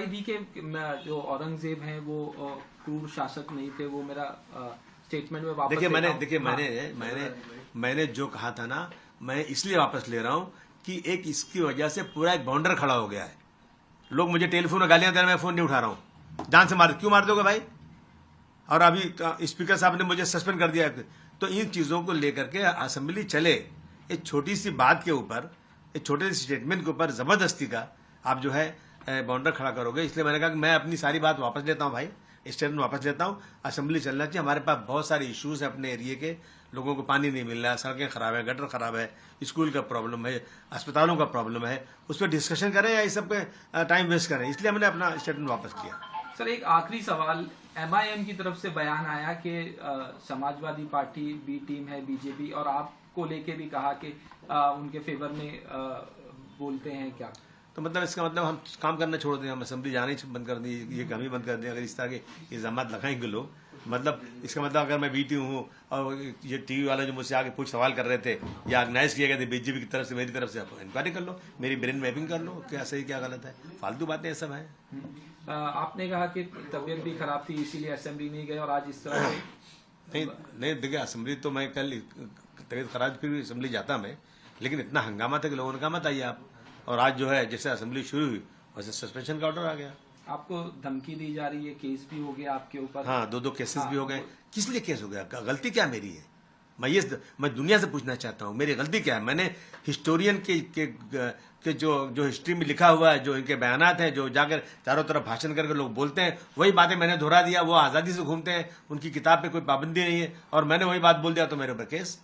सफाई दी कि जो औरंगजेब हैं वो क्रूर शासक नहीं थे, वो मेरा स्टेटमेंट में वापस देखिए मैंने जो कहा था ना, मैं इसलिए वापस ले रहा हूं कि एक इसकी वजह से पूरा एक बाउंडर खड़ा हो गया है। लोग मुझे टेलीफोन में गालियां दे रहे हैं, मैं फोन नहीं उठा रहा हूं। जान से क्यों मार दोगे भाई? और अभी स्पीकर साहब ने मुझे सस्पेंड कर दिया। तो इन चीजों को लेकर के असेंबली चले, एक छोटी सी बात के ऊपर, एक छोटे से स्टेटमेंट के ऊपर जबरदस्ती का आप जो है बाउंडर खड़ा करोगे। इसलिए मैंने कहा कि मैं अपनी सारी बात वापस लेता हूं भाई, स्टेटमेंट वापस लेता हूं। असेंबली चलना चाहिए। हमारे पास बहुत सारे इश्यूज है अपने एरिया के, लोगों को पानी नहीं मिल रहा है, सड़कें खराब है, गटर खराब है, स्कूल का प्रॉब्लम है, अस्पतालों का प्रॉब्लम है, उस पर डिस्कशन करें या इस सब पे टाइम वेस्ट करें। इसलिए मैंने अपना स्टेटमेंट वापस किया। सर एक आखिरी सवाल, एमआईएम की तरफ से बयान आया कि समाजवादी पार्टी बी टीम है बीजेपी, और आपको लेके भी कहा कि उनके फेवर में बोलते हैं क्या? तो मतलब इसका मतलब हम काम करना छोड़ दें, हम असेंबली जाना ही बंद कर दी, ये काम ही बंद कर दें अगर इस तरह के इल्जाम लगाएंगे लोग। मतलब इसका मतलब अगर मैं बीटी हूँ और ये टीवी वाले जो मुझसे आगे कुछ सवाल कर रहे थे या ऑर्गेनाइज किए गए थे बीजेपी की तरफ से, मेरी तरफ से, आप इंक्वायरी कर लो, मेरी ब्रेन मैपिंग कर लो, क्या सही क्या गलत है। फालतू बातें ये सब है। आपने कहा कि तबीयत भी खराब थी इसीलिए असेंबली नहीं गए, और आज इस तरह नहीं देखिए, असेंबली तो मैं कल तबीयत खराब फिर भी असेंबली जाता मैं, लेकिन इतना हंगामा था कि लोगों ने कहा मत आइए आप। और आज जो है जैसे असेंबली शुरू हुई वैसे सस्पेंशन का ऑर्डर आ गया। आपको धमकी दी जा रही है, केस भी हो गया आपके ऊपर। हाँ, दो केसेस भी हो गए। किस लिए केस हो गया? गलती क्या मेरी है? मैं दुनिया से पूछना चाहता हूँ, मेरी गलती क्या है? मैंने हिस्टोरियन के जो हिस्ट्री में लिखा हुआ है, जो इनके बयानात हैं, जो जाकर चारों तरफ भाषण करके लोग बोलते हैं, वही बातें मैंने दोहरा दिया। वो आज़ादी से घूमते हैं, उनकी किताब पे कोई पाबंदी नहीं है, और मैंने वही बात बोल दिया तो मेरे ऊपर केस।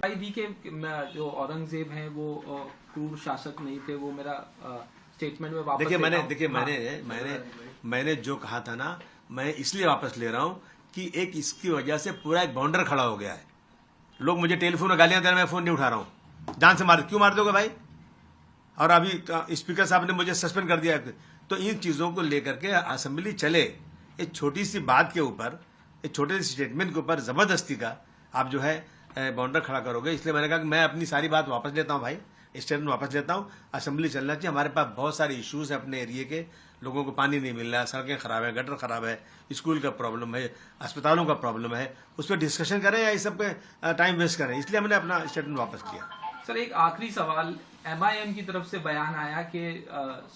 सफाई दी कि जो औरंगजेब हैं वो क्रूर शासक नहीं थे, वो मेरा स्टेटमेंट में वापस मैंने जो कहा था ना, मैं इसलिए वापस ले रहा हूं कि एक इसकी वजह से पूरा एक बाउंडर खड़ा हो गया है। लोग मुझे टेलीफोन में गालियां दे रहे हैं, मैं फोन नहीं उठा रहा हूं। जान से क्यों मार दोगे भाई? और अभी स्पीकर साहब ने मुझे सस्पेंड कर दिया। तो इन चीजों को लेकर के असेंबली चले, एक छोटी सी बात के ऊपर, एक छोटे से स्टेटमेंट के ऊपर जबरदस्ती का आप जो है बाउंडर खड़ा करोगे। इसलिए मैंने कहा कि मैं अपनी सारी बात वापस लेता हूं भाई, स्टेटमेंट वापस लेता हूं। असेंबली चलना चाहिए। हमारे पास बहुत सारे इश्यूज है अपने एरिया के, लोगों को पानी नहीं मिल रहा है, सड़कें खराब है, गटर खराब है, स्कूल का प्रॉब्लम है, अस्पतालों का प्रॉब्लम है, उस पर डिस्कशन करें या इस सब पे टाइम वेस्ट करें। इसलिए मैंने अपना स्टेटमेंट वापस किया। सर एक आखिरी सवाल, एमआईएम की तरफ से बयान आया कि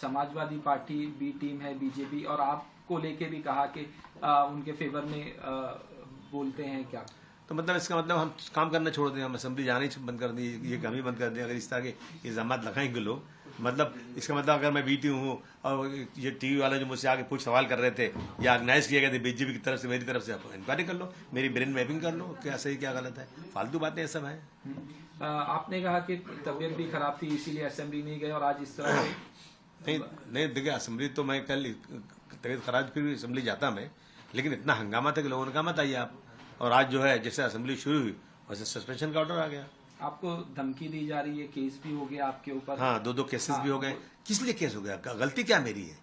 समाजवादी पार्टी बी टीम है बीजेपी, और आपको लेके भी कहा कि उनके फेवर में बोलते हैं क्या? तो मतलब इसका मतलब हम काम करना छोड़ दें, हम असेंबली जाना ही बंद कर दी, ये काम ही बंद कर दें अगर इस तरह के इल्जाम लगाएंगे लोग। मतलब इसका मतलब अगर मैं बीटी हूँ और ये टीवी वाले जो मुझसे आगे कुछ सवाल कर रहे थे या ऑर्गेनाइज किए गए थे बीजेपी की तरफ से, मेरी तरफ से, आप इंक्वायरी कर लो, मेरी ब्रेन मैपिंग कर लो, क्या सही क्या गलत है। फालतू बातें ये सब है। आपने कहा कि तबीयत भी खराब थी इसीलिए असेंबली नहीं गए, और आज इस तरह नहीं देखिए, असेंबली तो मैं कल तबीयत खराब फिर भी असेंबली जाता मैं, लेकिन इतना हंगामा था कि लोगों ने कहा मत आइए आप। और आज जो है जैसे असेंबली शुरू हुई वैसे सस्पेंशन का ऑर्डर आ गया। आपको धमकी दी जा रही है, केस भी हो गया आपके ऊपर। हाँ, दो केसेस भी हो गए। किस लिए केस हो गया? गलती क्या मेरी है?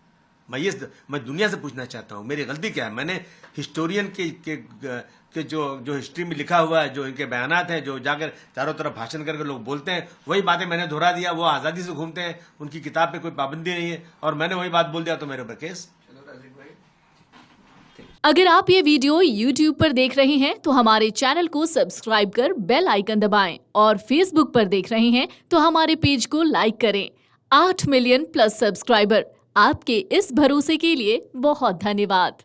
मैं दुनिया से पूछना चाहता हूँ, मेरी गलती क्या है? मैंने हिस्टोरियन के जो हिस्ट्री में लिखा हुआ है, जो इनके बयानात हैं, जो जाकर चारों तरफ भाषण करके लोग बोलते हैं, वही बातें मैंने दोहरा दिया। वो आज़ादी से घूमते हैं, उनकी किताब पे कोई पाबंदी नहीं है, और मैंने वही बात बोल दिया तो मेरे ऊपर केस। अगर आप ये वीडियो YouTube पर देख रहे हैं तो हमारे चैनल को सब्सक्राइब कर बेल आइकन दबाएं, और Facebook पर देख रहे हैं तो हमारे पेज को लाइक करें। 8 मिलियन प्लस सब्सक्राइबर, आपके इस भरोसे के लिए बहुत धन्यवाद।